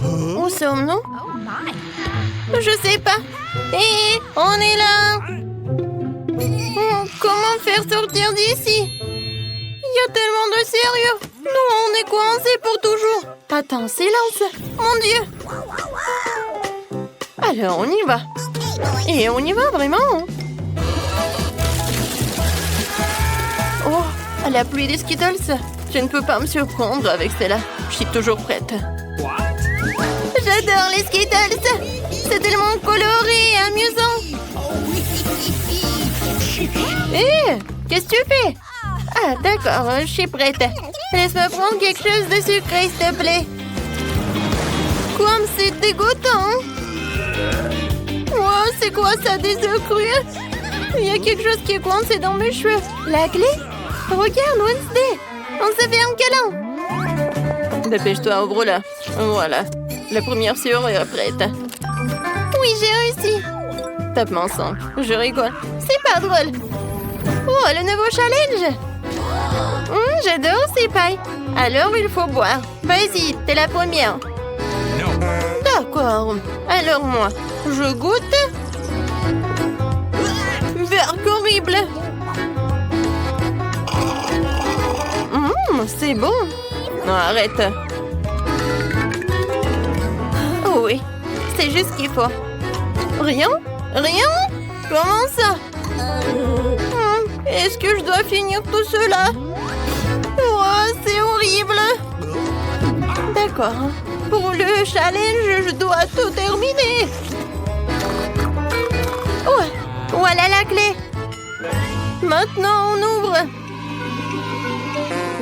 Où sommes-nous? Je sais pas. Hé, on est là. Comment faire sortir d'ici? Il y a tellement de sérieux. Nous, on est coincés pour toujours. Attends, silence. Mon Dieu. Alors, on y va. Et on y va vraiment. Oh, la pluie des Skittles. Je ne peux pas me surprendre avec celle-là. Je suis toujours prête. J'adore les Skittles. C'est tellement coloré et amusant. Hé, qu'est-ce que tu fais? Ah, d'accord, je suis prête. Laisse-moi prendre quelque chose de sucré, s'il te plaît. Comme c'est dégoûtant. Oh, c'est quoi ça, des œufs crus? Il y a quelque chose qui est coincé dans mes cheveux. La clé? Regarde, Wednesday. On se fait un câlin. Dépêche-toi, ouvre-la. Voilà. La première sciure est prête. Oui, j'ai réussi. Tape-moi ensemble. Je rigole. C'est pas drôle. Oh, le nouveau challenge. J'adore ces pailles. Alors, il faut boire. Vas-y, t'es la première. D'accord. Alors, moi, je goûte. Verre horrible. C'est bon. Non, arrête. Oh oui, c'est juste ce qu'il faut. Rien? Rien? Comment ça? Est-ce que je dois finir tout cela? Oh, c'est horrible. D'accord. Pour le challenge, je dois tout terminer. Oh, voilà la clé. Maintenant, on ouvre.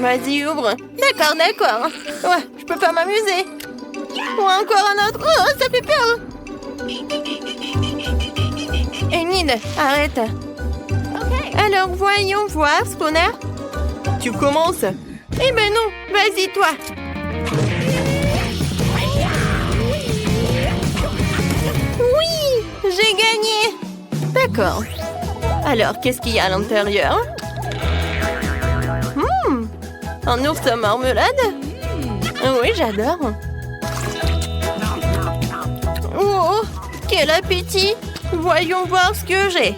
Vas-y, ouvre. D'accord, d'accord. Ouais, je peux pas m'amuser. Ou encore un autre. Oh, ça fait peur. Enid, arrête. Alors, voyons voir, Spooner. Tu commences? Eh ben non, vas-y, toi. Oui, j'ai gagné. D'accord. Alors, qu'est-ce qu'il y a à l'intérieur? Un ours à marmelade? Oui, j'adore. Oh, quel appétit! Voyons voir ce que j'ai.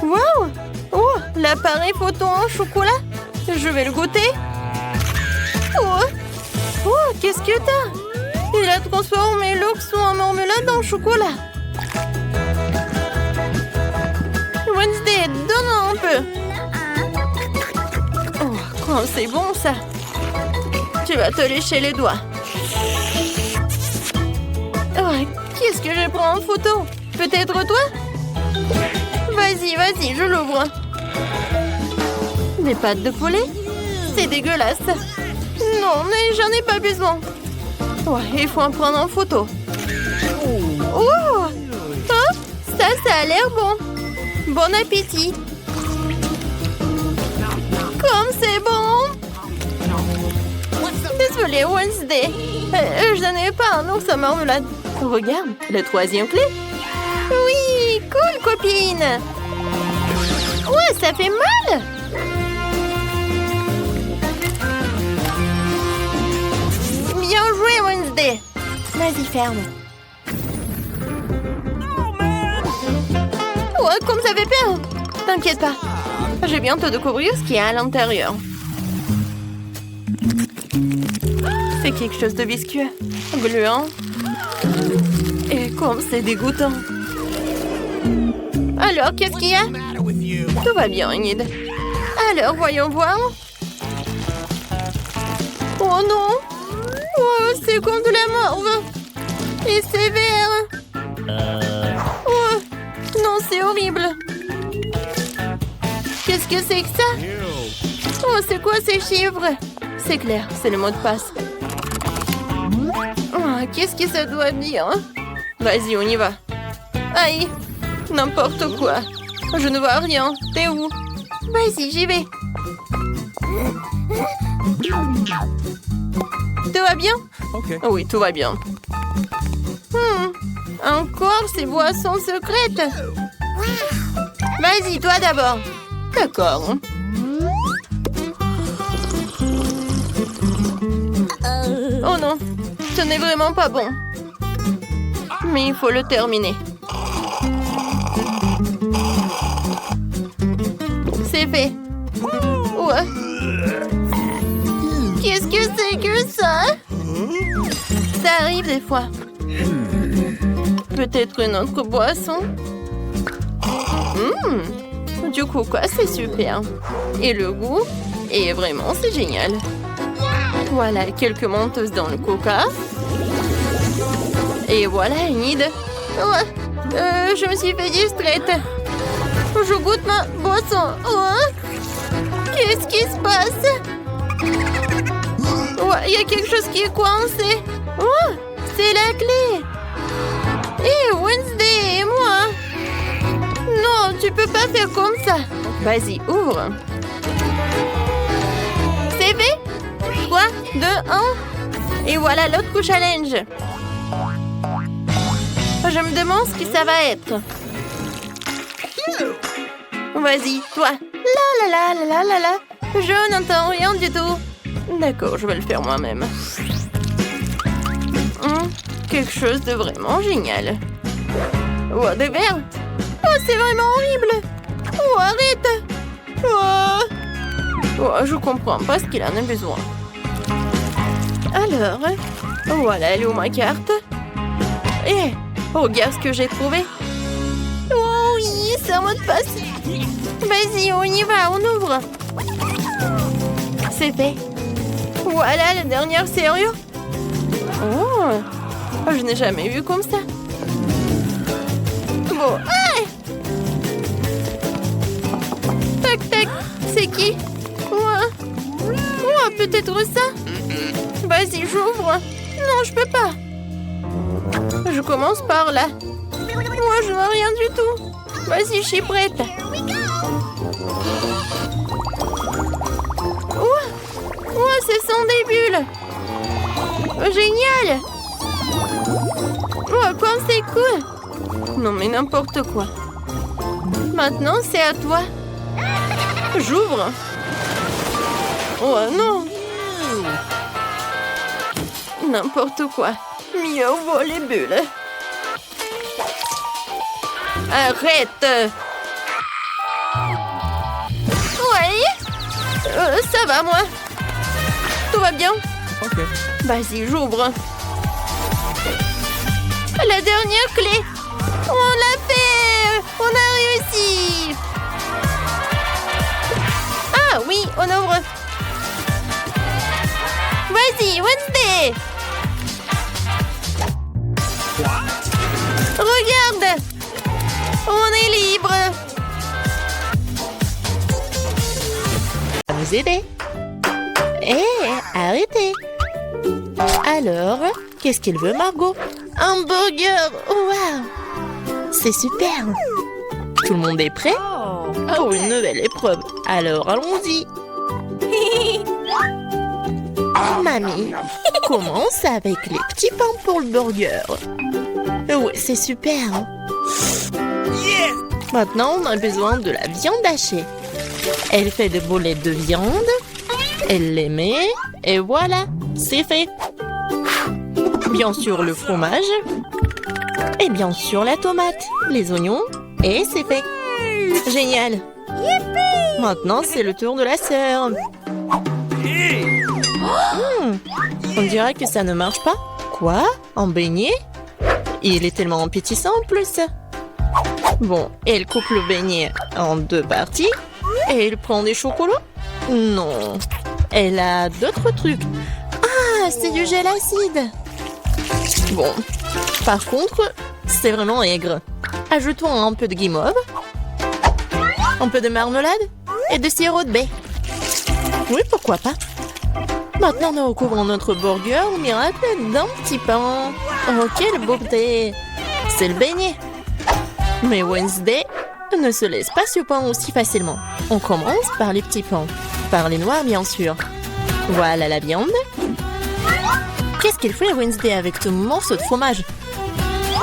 Wow! Oh, l'appareil photo en chocolat. Je vais le goûter. Oh, qu'est-ce que t'as? Il a transformé l'ours en marmelade en chocolat. Wednesday, donne un peu. Oh, c'est bon ça. Tu vas te lécher les doigts. Oh, qu'est-ce que je prends en photo? Peut-être toi? Vas-y, vas-y, je l'ouvre. Des pâtes de poulet? C'est dégueulasse. Non, mais j'en ai pas besoin. Ouais, il faut en prendre en photo. Oh, ça a l'air bon. Bon appétit. Comme c'est bon. Désolée, Wednesday. Je n'en ai pas un ours à marmelade. Regarde, la troisième clé. Oui, cool, copine. Ouais, ça fait mal. Bien joué, Wednesday. Vas-y, ferme. Ouais, comme ça fait peur. T'inquiète pas. Je vais bientôt découvrir ce qu'il y a à l'intérieur. C'est quelque chose de visqueux, gluant. Et comme c'est dégoûtant. Alors, qu'est-ce qu'il y a? Tout va bien, Enid. Alors, voyons voir. Oh non! Oh, c'est comme de la morve. Et c'est vert. Oh, non, c'est horrible. Qu'est-ce que c'est que ça? Oh, c'est quoi ces chiffres? C'est clair, c'est le mot de passe. Oh, qu'est-ce que ça doit dire? Vas-y, on y va. Aïe, n'importe quoi. Je ne vois rien. T'es où? Vas-y, j'y vais. Tout va bien? Oui, tout va bien. Encore ces boissons secrètes. Vas-y, toi d'abord. D'accord. Oh non, ce n'est vraiment pas bon. Mais il faut le terminer. C'est fait. Ouais. Qu'est-ce que c'est que ça? Ça arrive des fois. Peut-être une autre boisson? Du coca, c'est super. Et le goût? Et vraiment, c'est génial. Voilà, quelques menteuses dans le coca. Et voilà une idée. Ouais, je me suis fait distraite. Je goûte ma boisson. Qu'est-ce qui se passe? Ouais, il y a quelque chose qui est coincé. Oh, c'est la clé. Et Wednesday et moi. Non, tu peux pas faire comme ça. Vas-y, ouvre. C'est fait? 3, 2, 1. Et voilà l'autre challenge. Je me demande ce que ça va être. Vas-y, toi. La la la la la la. Je n'entends rien du tout. D'accord, je vais le faire moi-même. Quelque chose de vraiment génial. Oh, des verres. Oh, c'est vraiment horrible. Oh, arrête. Oh, je comprends pas ce qu'il en a besoin. Alors, voilà, elle est où ma carte? Eh, regarde ce que j'ai trouvé. Oh oui, c'est un mot de passe. Vas-y, on y va, on ouvre. C'est fait. Voilà la dernière serrure. Oh, je n'ai jamais vu comme ça. Bon, tac, tac, c'est qui? Peut-être ça? Vas-y, j'ouvre. Non, je peux pas. Je commence par là. Moi, je vois rien du tout. Vas-y, je suis prête. Ce sont des bulles. Génial. Comme c'est cool. Non, mais n'importe quoi. Maintenant, c'est à toi. J'ouvre. Oh non. N'importe quoi. Mieux vaut les bulles. Arrête. Ouais. Ça va, moi. Tout va bien? Ok. Vas-y, j'ouvre. La dernière clé. On l'a fait. On a réussi. Ah oui, on ouvre. Vas-y, Wednesday. Regarde. On est libre. À nous aider. Arrêtez. Alors, qu'est-ce qu'il veut, Margot? Un burger. Waouh! C'est super. Tout le monde est prêt pour une nouvelle épreuve. Alors, allons-y. Mamie, commence avec les petits pains pour le burger. Ouais, c'est super. Maintenant, on a besoin de la viande hachée. Elle fait des boulettes de viande. Elle les met. Et voilà, c'est fait. Bien sûr, le fromage. Et bien sûr, la tomate, les oignons. Et c'est fait. Génial. Maintenant, c'est le tour de la sœur. On dirait que ça ne marche pas. Quoi? Un beignet? Il est tellement appétissant en plus. Bon, elle coupe le beignet en 2 parties. Et elle prend des chocolats? Non. Elle a d'autres trucs. Ah, c'est du gel acide. Bon, par contre, c'est vraiment aigre. Ajoutons un peu de guimauve, un peu de marmelade et de sirop de baie. Oui, pourquoi pas. Maintenant, nous recouvrons notre burger au miracle d'un petit pain. Oh, quelle beauté! C'est le beignet. Mais Wednesday ne se laisse pas surprendre aussi facilement. On commence par les petits pains. Par les noirs, bien sûr. Voilà la viande. Qu'est-ce qu'il fait Wednesday avec ce morceau de fromage?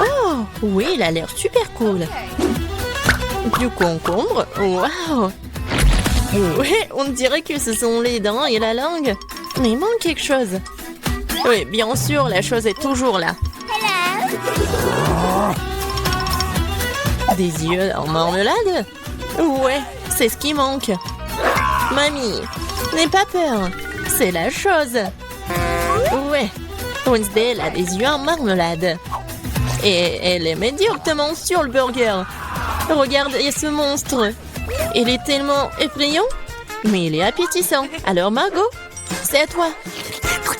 Oh, oui, il a l'air super cool. Du concombre. Waouh! Oui, on dirait que ce sont les dents et la langue. Mais il manque quelque chose. Oui, bien sûr, la chose est toujours là. Des yeux en marmelade? Ouais, c'est ce qui manque. Mamie, n'aie pas peur. C'est la chose. Ouais, Wednesday elle a des yeux en marmelade. Et elle est médiocrement sur le burger. Regardez ce monstre. Il est tellement effrayant, mais il est appétissant. Alors Margot, c'est à toi.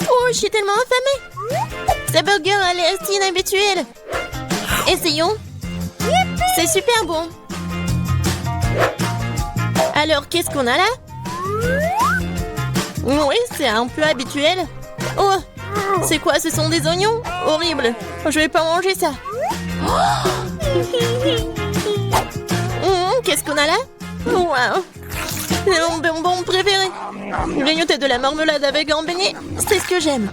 Oh, je suis tellement affamée. Ce burger a l'air si inhabituel. Essayons. C'est super bon. Alors, qu'est-ce qu'on a là? Oui, c'est un peu habituel. Oh, c'est quoi? Ce sont des oignons? Horrible. Je vais pas manger ça. Qu'est-ce qu'on a là? Wow. C'est mon bonbon préféré. Grignoter de la marmelade avec un beignet, c'est ce que j'aime.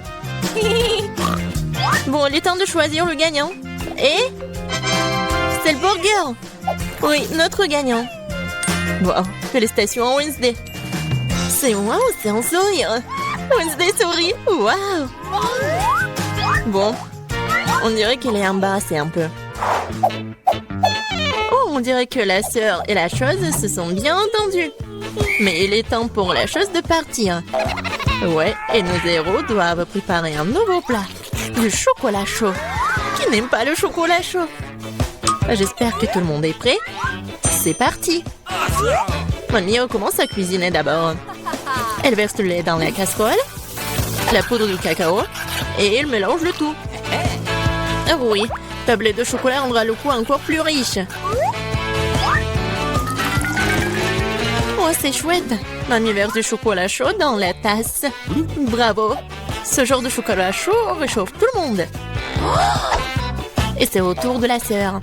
Bon, il est temps de choisir le gagnant. Et c'est le burger. Oui, notre gagnant. Wow, félicitations à Wednesday. C'est wow, c'est un sourire. Wednesday sourit. Wow. Bon, on dirait qu'elle est embarrassée un peu. Oh, on dirait que la sœur et la chose se sont bien entendues. Mais il est temps pour la chose de partir. Ouais, et nos héros doivent préparer un nouveau plat. Du chocolat chaud. Qui n'aime pas le chocolat chaud? J'espère que tout le monde est prêt. C'est parti. Mamie commence à cuisiner d'abord. Elle verse le lait dans la casserole, la poudre de cacao, et elle mélange le tout. Ah oui, tablette de chocolat rendra le goût encore plus riche. Oh, c'est chouette. Mamie verse du chocolat chaud dans la tasse. Bravo. Ce genre de chocolat chaud réchauffe tout le monde. Et c'est au tour de la sœur.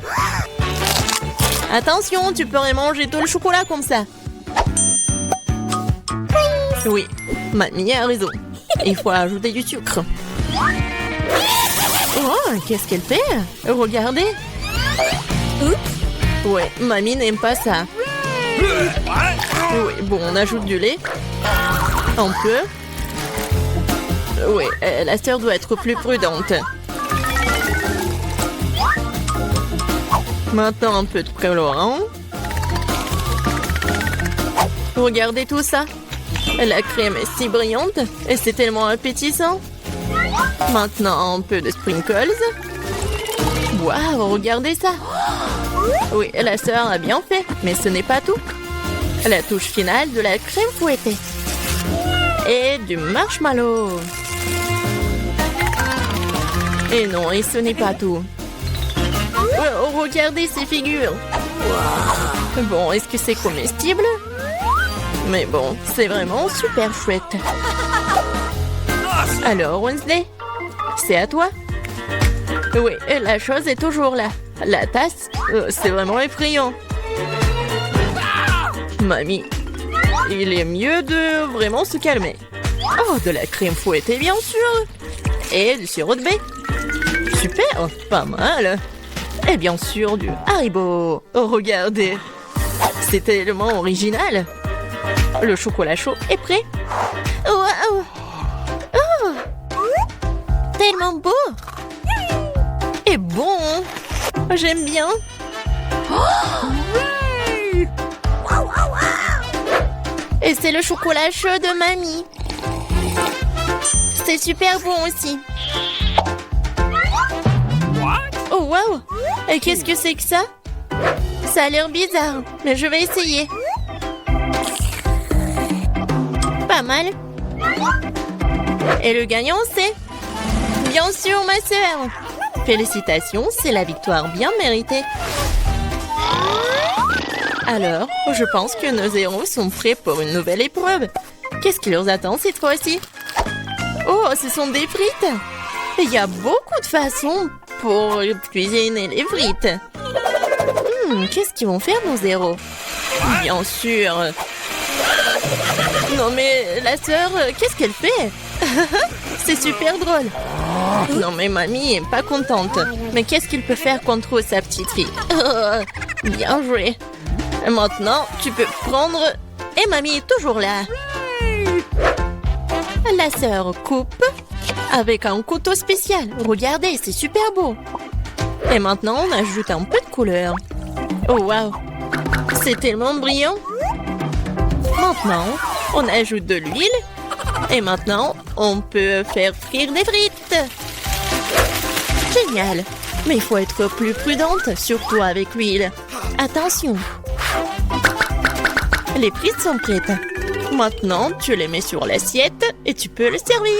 Attention, tu pourrais manger tout le chocolat comme ça. Oui, mamie a raison. Il faut ajouter du sucre. Oh, qu'est-ce qu'elle fait? Regardez. Ouais, mamie n'aime pas ça. Oui, bon, on ajoute du lait. Un peu. Oui, la sœur doit être plus prudente. Maintenant, un peu de colorant. Regardez tout ça. La crème est si brillante et c'est tellement appétissant. Maintenant, un peu de sprinkles. Waouh, regardez ça. Oui, la sœur a bien fait, mais ce n'est pas tout. La touche finale de la crème fouettée. Et du marshmallow. Et non, et ce n'est pas tout. Oh, regardez ces figures. Bon, est-ce que c'est comestible? Mais bon, c'est vraiment super chouette. Alors, Wednesday, c'est à toi. Oui, la chose est toujours là. La tasse, c'est vraiment effrayant. Mamie, il est mieux de vraiment se calmer. Oh, de la crème fouettée, bien sûr. Et du sirop de baie. Super, pas mal. Et bien sûr, du Haribo. Oh, regardez. C'est tellement original. Le chocolat chaud est prêt. Wow. Oh, tellement beau. Et bon. J'aime bien. Et c'est le chocolat chaud de mamie. C'est super bon aussi. Oh, wow. Et qu'est-ce que c'est que ça? Ça a l'air bizarre, mais je vais essayer. Pas mal. Et le gagnant, c'est... Bien sûr, ma sœur. Félicitations, c'est la victoire bien méritée. Alors, je pense que nos héros sont prêts pour une nouvelle épreuve. Qu'est-ce qui leur attend cette fois-ci? Oh, ce sont des frites. Il y a beaucoup de façons pour cuisiner les frites. Qu'est-ce qu'ils vont faire, nos héros? Bien sûr. Non mais, la sœur, qu'est-ce qu'elle fait? C'est super drôle. Non mais mamie est pas contente. Mais qu'est-ce qu'il peut faire contre sa petite fille? Bien joué. Maintenant, tu peux prendre... Et mamie est toujours là. La sœur coupe. avec un couteau spécial. Regardez, c'est super beau. Et maintenant, on ajoute un peu de couleur. Oh, wow! C'est tellement brillant. Maintenant, on ajoute de l'huile. Et maintenant, on peut faire frire des frites. Génial! Mais il faut être plus prudente, surtout avec l'huile. Attention! Les frites sont prêtes. Maintenant, tu les mets sur l'assiette et tu peux le servir.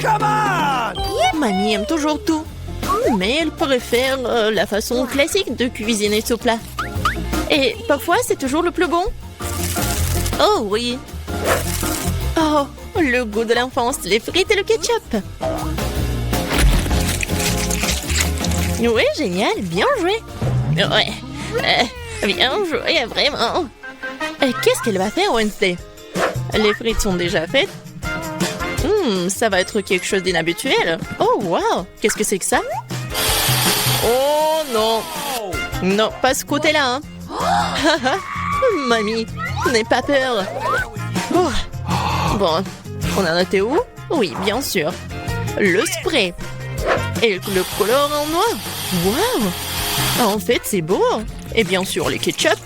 Come on! Mamie aime toujours tout. Mais elle préfère la façon classique de cuisiner ce plat. Et parfois, c'est toujours le plus bon. Oh oui! Oh, le goût de l'enfance, les frites et le ketchup. Oui, génial, bien joué. Ouais, bien joué, vraiment. Qu'est-ce qu'elle va faire, Wednesday? Les frites sont déjà faites. Ça va être quelque chose d'inhabituel. Oh, wow! Qu'est-ce que c'est que ça? Oh, non! Non, pas ce côté-là, hein. Mamie, n'aie pas peur. Oh. Bon, on en était où? Oui, bien sûr. Le spray. Et le couleur en noir. Wow! En fait, c'est beau. Et bien sûr, les ketchup.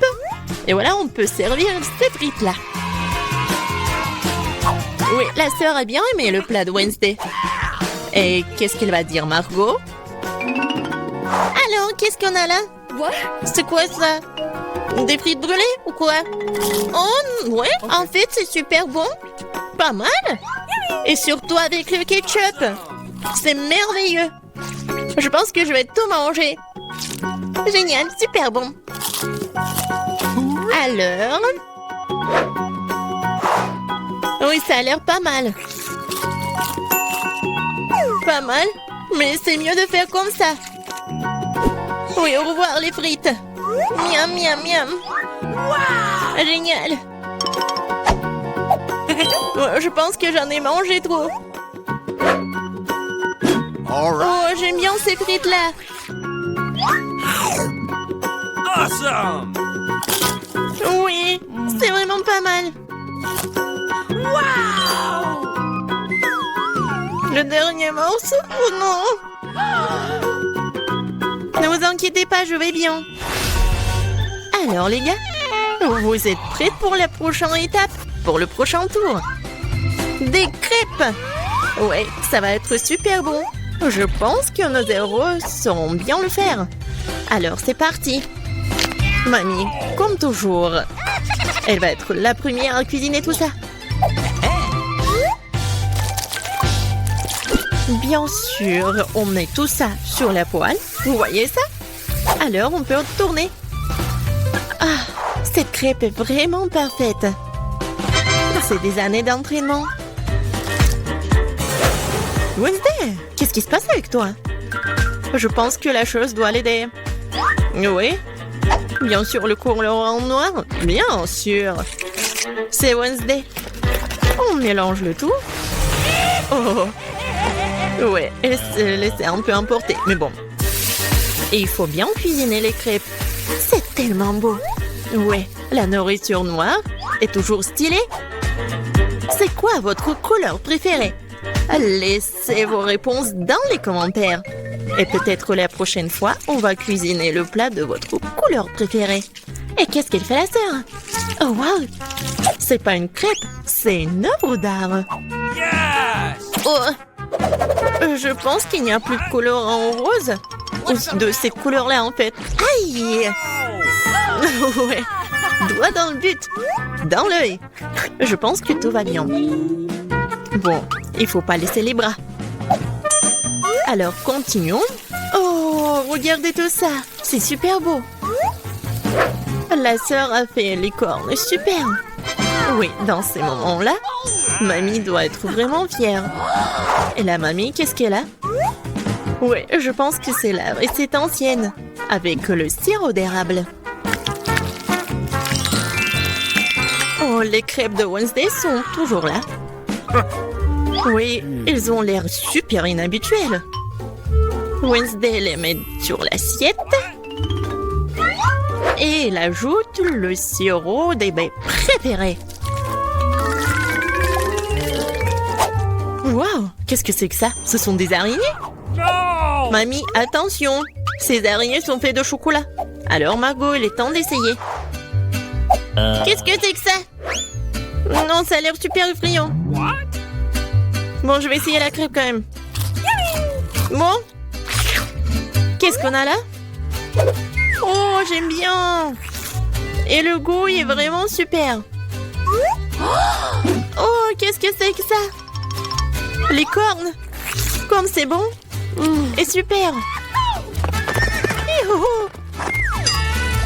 Et voilà, on peut servir ces frites-là. Oui, la sœur a bien aimé le plat de Wednesday. Et qu'est-ce qu'elle va dire, Margot? Alors, qu'est-ce qu'on a là? C'est quoi ça? Des frites brûlées ou quoi? Oh, ouais, en fait, c'est super bon. Pas mal. Et surtout avec le ketchup. C'est merveilleux. Je pense que je vais tout manger. Génial, super bon. Alors... Oui, ça a l'air pas mal. Pas mal, mais c'est mieux de faire comme ça. Oui, au revoir les frites. Miam, miam, miam. Wow! Génial. Je pense que j'en ai mangé trop. Oh, j'aime bien ces frites-là. Awesome! Oui, c'est vraiment pas mal. Wow! Le dernier morceau? Oh non! Ne vous inquiétez pas, je vais bien. Alors les gars, vous êtes prêts pour la prochaine étape? Pour le prochain tour? Des crêpes! Ouais, ça va être super bon. Je pense que nos héros sauront bien le faire. Alors c'est parti. Mamie, comme toujours, elle va être la première à cuisiner tout ça. Bien sûr, on met tout ça sur la poêle. Vous voyez ça? Alors, on peut tourner. Ah, cette crêpe est vraiment parfaite. C'est des années d'entraînement. Wednesday, qu'est-ce qui se passe avec toi? Je pense que la chose doit l'aider. Oui? Bien sûr, le couleur en noir? Bien sûr. C'est Wednesday. On mélange le tout. Oh! Ouais, elle s'est laissée un peu emporter, mais bon. Et il faut bien cuisiner les crêpes. C'est tellement beau. Ouais, la nourriture noire est toujours stylée. C'est quoi votre couleur préférée? Laissez vos réponses dans les commentaires. Et peut-être la prochaine fois, on va cuisiner le plat de votre couleur préférée. Et qu'est-ce qu'elle fait la sœur? Oh wow! C'est pas une crêpe, c'est une œuvre d'art. Yes! Oh! Je pense qu'il n'y a plus de couleur en rose. Ou de cette couleur-là, en fait. Aïe! Ouais. Doigt dans le but. Dans l'œil. Je pense que tout va bien. Bon, il faut pas laisser les bras. Alors, continuons. Oh, regardez tout ça. C'est super beau. La sœur a fait les cornes super. Oui, dans ces moments-là, mamie doit être vraiment fière. Et la mamie, qu'est-ce qu'elle a? Oui, je pense que c'est la recette ancienne, avec le sirop d'érable. Oh, les crêpes de Wednesday sont toujours là. Oui, ils ont l'air super inhabituels. Wednesday les met sur l'assiette. Et elle ajoute le sirop des baies préférés. Wow, Qu'est-ce que c'est que ça? Ce sont des araignées? No! Mamie, attention! Ces araignées sont faites de chocolat. Alors Margot, il est temps d'essayer. Qu'est-ce que c'est que ça? Non, ça a l'air super effrayant. What? Bon, je vais essayer la crêpe quand même. Bon. Qu'est-ce qu'on a là? Oh, j'aime bien. Et le goût est vraiment super. Oh, qu'est-ce que c'est que ça? Les cornes. Comme c'est bon. Et super.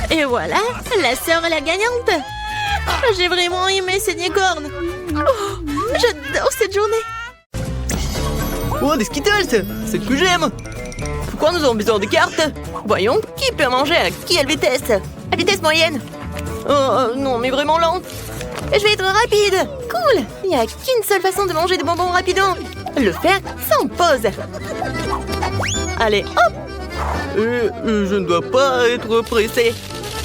Et voilà, la sœur est la gagnante. J'ai vraiment aimé ces cornes. Oh, j'adore cette journée. Oh, des Skittles! C'est ce que j'aime! Pourquoi nous avons besoin de cartes? Voyons, qui peut manger à quelle vitesse? À vitesse moyenne. Oh, non, mais vraiment lente! Je vais être rapide. Cool. Il n'y a qu'une seule façon de manger des bonbons rapidement. Le faire sans pause. Allez, hop! Je ne dois pas être pressé.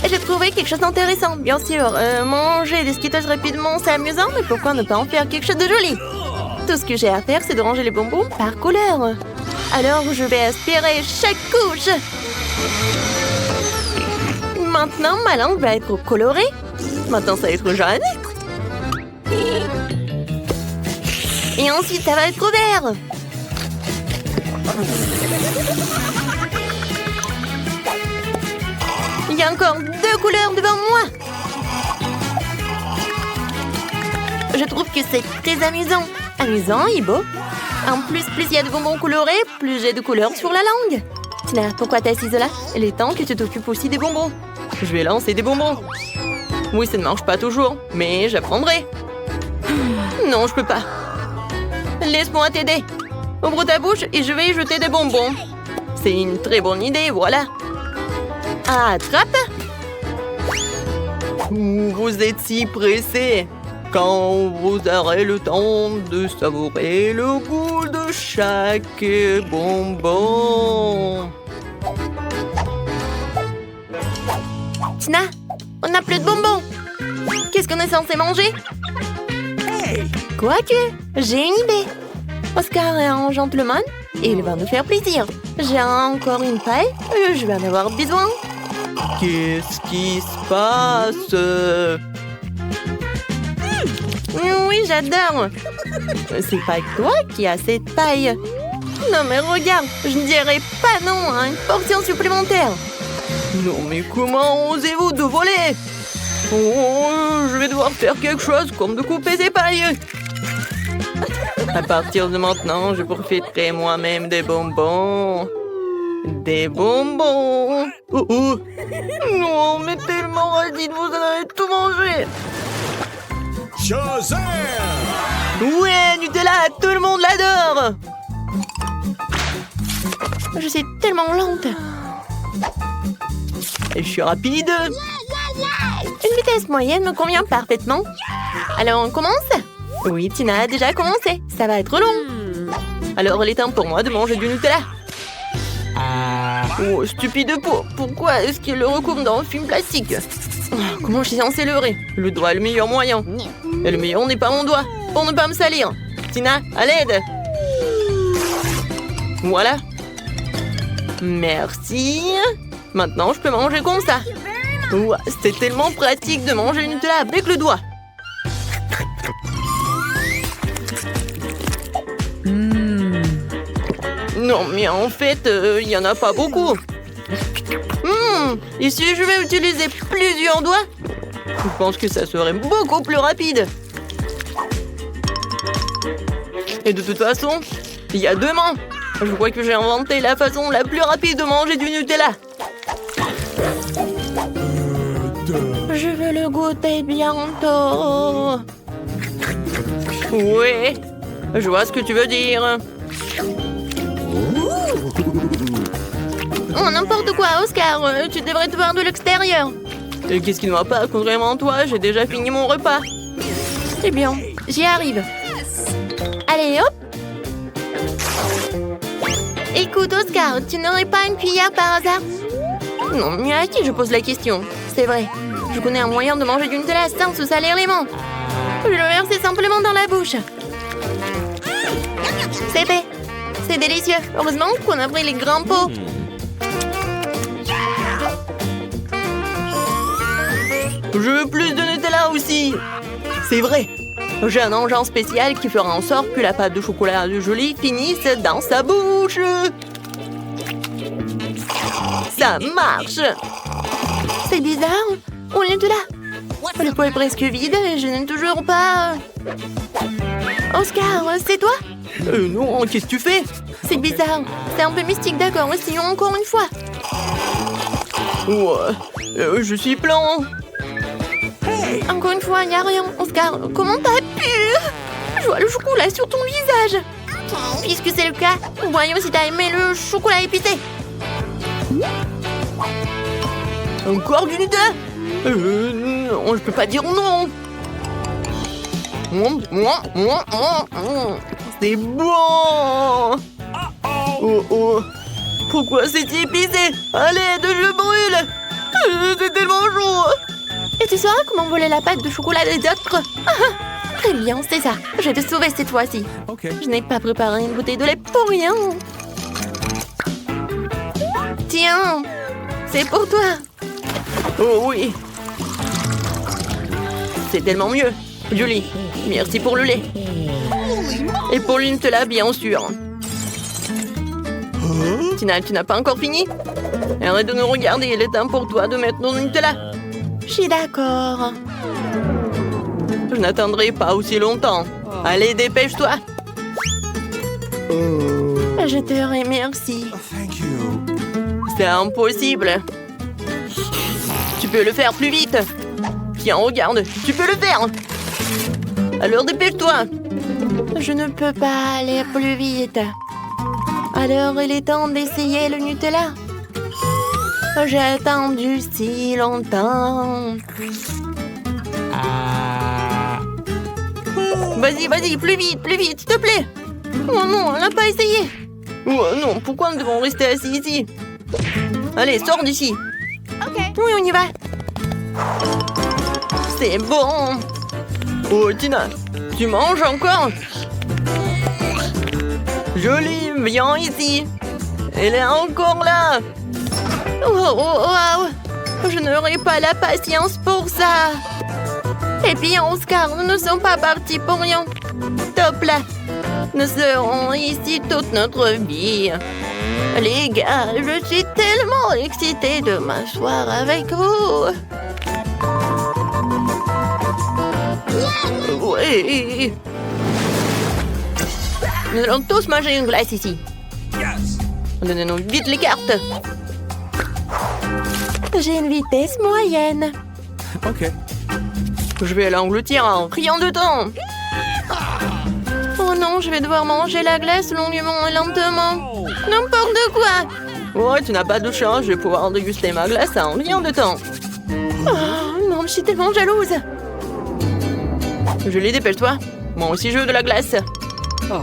J'ai trouvé quelque chose d'intéressant. Bien sûr, manger des Skittles rapidement, c'est amusant, mais pourquoi ne pas en faire quelque chose de joli? Tout ce que j'ai à faire, c'est de ranger les bonbons par couleur. Alors, je vais aspirer chaque couche. Maintenant, ma langue va être colorée. Maintenant, ça va être jaune. Et ensuite, ça va être vert. Il y a encore 2 couleurs devant moi. Je trouve que c'est très amusant. Amusant et beau. En plus il y a de bonbons colorés, plus j'ai de couleurs sur la langue. Tina, pourquoi t'es assise là? Il est temps que tu t'occupes aussi des bonbons. Je vais lancer des bonbons. Oui, ça ne marche pas toujours, mais j'apprendrai. Non, je peux pas. Laisse-moi t'aider. Ouvre ta bouche et je vais y jeter des bonbons. C'est une très bonne idée, voilà. Attrape. Vous êtes si pressé. Quand vous aurez le temps de savourer le goût de chaque bonbon. Tina, on n'a plus de bonbons. Qu'est-ce qu'on est censé manger? Quoique, j'ai une idée. Oscar est un gentleman et il va nous faire plaisir. J'ai encore une paille et je vais en avoir besoin. Qu'est-ce qui se passe? Oui, j'adore. C'est pas toi qui as cette paille. Non mais regarde, je ne dirais pas non à une portion supplémentaire. Non mais comment osez-vous de voler? Oh, je vais devoir faire quelque chose comme de couper ces pailles. À partir de maintenant, je profiterai moi-même des bonbons. Des bonbons. Oh, oh. Non, mais tellement radine, vous en avez tout mangé. Shazam! Ouais, Nutella, tout le monde l'adore. Je suis tellement lente. Et je suis rapide. Une vitesse moyenne me convient parfaitement. Alors on commence? Oui, Tina a déjà commencé. Ça va être long. Alors il est temps pour moi de manger du Nutella. Oh, stupide peau. Pourquoi est-ce qu'il le recouvre dans un film plastique? Oh, comment je suis censée leurrer? Le doigt est le meilleur moyen. Et le meilleur n'est pas mon doigt, pour ne pas me salir. Tina, à l'aide. Voilà. Merci. Maintenant, je peux manger comme ça. Ouah, c'est tellement pratique de manger le Nutella avec le doigt. Non, mais en fait, il n'y en a pas beaucoup. Et si je vais utiliser plusieurs doigts, je pense que ça serait beaucoup plus rapide. Et de toute façon, il y a 2 mains. Je crois que j'ai inventé la façon la plus rapide de manger du Nutella. Je veux le goûter bientôt. Ouais, je vois ce que tu veux dire. Oh, n'importe quoi, Oscar. Tu devrais te voir de l'extérieur. Et qu'est-ce qui ne va pas? Contrairement à toi, j'ai déjà fini mon repas. C'est bien, j'y arrive. Allez, hop. Écoute, Oscar, tu n'aurais pas une cuillère par hasard? Non, mais à qui je pose la question? C'est vrai. Je connais un moyen de manger du Nutella sans se salir les mains. Je le verser simplement dans la bouche. C'est fait. C'est délicieux. Heureusement qu'on a pris les grands pots. Je veux plus de Nutella aussi. C'est vrai. J'ai un engin spécial qui fera en sorte que la pâte de chocolat de Julie finisse dans sa bouche. Ça marche. C'est bizarre. On est de là. Le pot est presque vide et je n'ai toujours pas... Oscar, c'est toi? Non, qu'est-ce que tu fais? C'est bizarre. C'est un peu mystique, d'accord. Essayons encore une fois. Ouais, je suis plein. Encore une fois, il n'y a rien. Oscar, comment t'as pu? Je vois le chocolat sur ton visage. Puisque c'est le cas, voyons si t'as aimé le chocolat épicé. Encore du Nutella? Non, je peux pas dire non. C'est bon. Oh. Pourquoi c'est épicé? Allez, je brûle. C'est tellement chaud. Et tu sauras comment voler la pâte de chocolat des autres? Très bien, c'est ça. Je vais te sauver cette fois-ci. Okay. Je n'ai pas préparé une bouteille de lait pour rien. Tiens, c'est pour toi. Oh oui. C'est tellement mieux. Julie, merci pour le lait. Et pour le Nutella, bien sûr. Tina, tu n'as pas encore fini? Arrête de nous regarder, il est temps pour toi de mettre ton Nutella. Je suis d'accord. Je n'attendrai pas aussi longtemps. Allez, dépêche-toi. Je te remercie. Thank you. C'est impossible. Tu peux le faire plus vite. Tiens, regarde, tu peux le faire. Alors dépêche-toi. Je ne peux pas aller plus vite. Alors il est temps d'essayer le Nutella. J'ai attendu si longtemps. Vas-y, plus vite, s'il te plaît. Oh non, on n'a pas essayé. Oh non, pourquoi nous devons rester assis ici? Allez, sors d'ici. Oui, on y va. C'est bon. Oh, Tina, tu manges encore? Jolie, viens ici. Elle est encore là. Oh. Je n'aurai pas la patience pour ça. Et puis, Oscar, nous ne sommes pas partis pour rien. Top là. Nous serons ici toute notre vie. Les gars, je suis tellement excitée de m'asseoir avec vous. Oui. Nous allons tous manger une glace ici. Yes. Donnez-nous vite les cartes. J'ai une vitesse moyenne. Okay. Je vais l'engloutir en rien de temps. Oh non, je vais devoir manger la glace longuement et lentement. N'importe quoi. Ouais, tu n'as pas de chance, je vais pouvoir déguster ma glace en rien de temps. Oh non, je suis tellement jalouse. Julie, dépêche-toi. Moi aussi, je veux de la glace. Oh.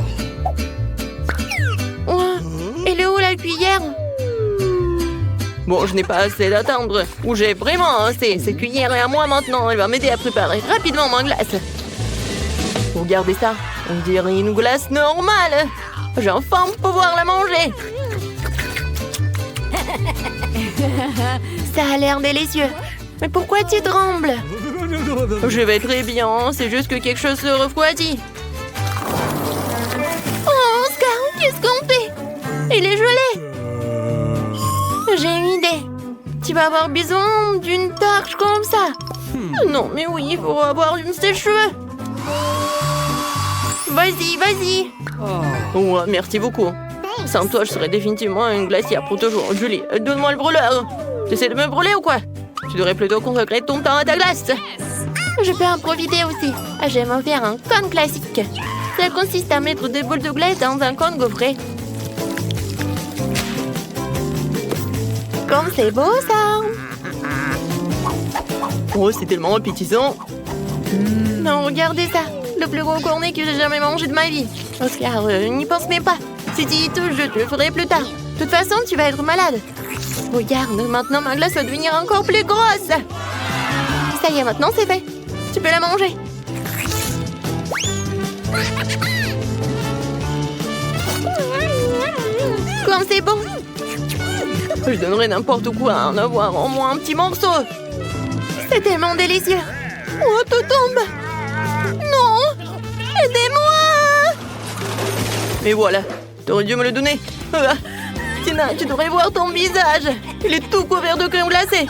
Oh, elle est où la cuillère? Bon, je n'ai pas assez d'attendre. Ou j'ai vraiment assez. Cette cuillère est à moi maintenant. Elle va m'aider à préparer rapidement ma glace. Regardez ça. On dirait une glace normale. J'ai enfin pouvoir la manger. Ça a l'air délicieux. Mais pourquoi tu trembles? Je vais très bien. C'est juste que quelque chose se refroidit. Oh, Oscar, qu'est-ce qu'on fait? Il est gelé. J'ai une idée. Tu vas avoir besoin d'une torche comme ça. Non, mais oui, il faut avoir une sèche-cheveux. Vas-y. Ouais, merci beaucoup. Sans toi, je serais définitivement une glacière pour toujours. Julie, donne-moi le brûleur. Tu essaies de me brûler ou quoi? Tu devrais plutôt consacrer ton temps à ta glace. Je peux en profiter aussi. J'aime en faire un cône classique. Ça consiste à mettre des boules de glace dans un cône gaufré. Comme c'est beau ça. Oh, c'est tellement appétissant. Non, regardez ça. Le plus gros cornet que j'ai jamais mangé de ma vie. Oscar, n'y pense même pas. Si tu y touches, je te le ferai plus tard. De toute façon, tu vas être malade. Regarde, maintenant ma glace va devenir encore plus grosse. Ça y est, maintenant c'est fait. Tu peux la manger. Comme c'est bon. Je donnerais n'importe quoi à en avoir en moins un petit morceau. C'est tellement délicieux. Oh, tout tombe. Non. Aidez-moi. Mais voilà, t'aurais dû me le donner. Ah, Tina, tu devrais voir ton visage. Il est tout couvert de crème glacée.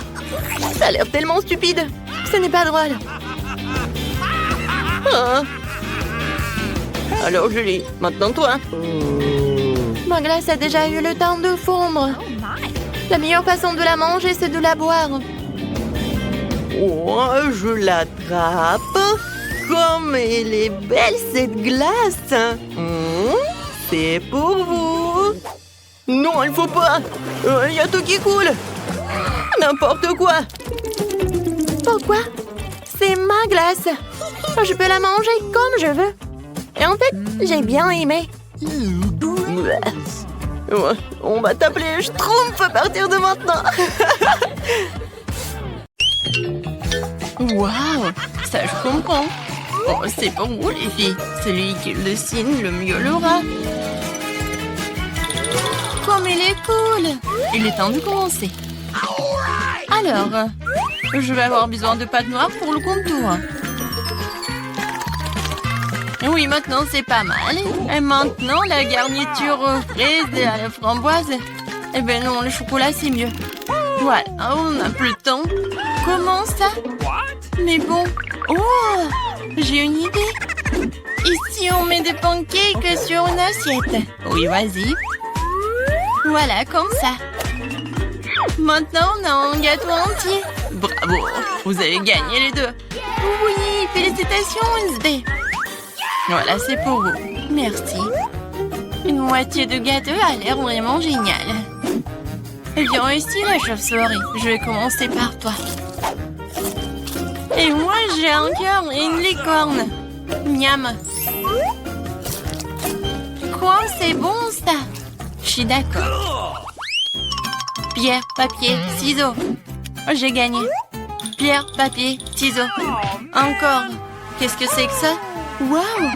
Ça a l'air tellement stupide. Ce n'est pas drôle. Ah. Alors Julie, maintenant toi. Ma glace a déjà eu le temps de fondre. La meilleure façon de la manger, c'est de la boire. Oh, je l'attrape. Comme elle est belle cette glace. C'est pour vous. Non, il faut pas. Il y a tout qui coule. N'importe quoi. Pourquoi? C'est ma glace. Je peux la manger comme je veux. Et en fait, j'ai bien aimé. Ouais, on va t'appeler Schtroumpf à partir de maintenant. Waouh, ça je comprends. Oh, c'est pour vous les filles. Celui qui le dessine le mieux l'aura. Comme il est cool. Il est temps de commencer. Alors, je vais avoir besoin de pâte noire pour le contour. Oui, maintenant c'est pas mal. Et maintenant, la garniture aux fraises et à la framboise. Eh ben non, le chocolat c'est mieux. Voilà, on n'a plus le temps. Comment ça? Mais bon. Oh, j'ai une idée. Ici, on met des pancakes sur une assiette. Oui, vas-y. Voilà, comme ça. Maintenant, on a un gâteau entier. Bravo, vous avez gagné les deux. Oui, félicitations, Wednesday. Voilà, c'est pour vous. Merci. Une moitié de gâteau a l'air vraiment génial. Viens ici, la chauve-souris. Je vais commencer par toi. Et moi, j'ai un cœur et une licorne. Miam. Quoi, c'est bon, ça? Je suis d'accord. Pierre, papier, ciseaux. J'ai gagné. Pierre, papier, ciseaux. Encore. Qu'est-ce que c'est que ça? Waouh!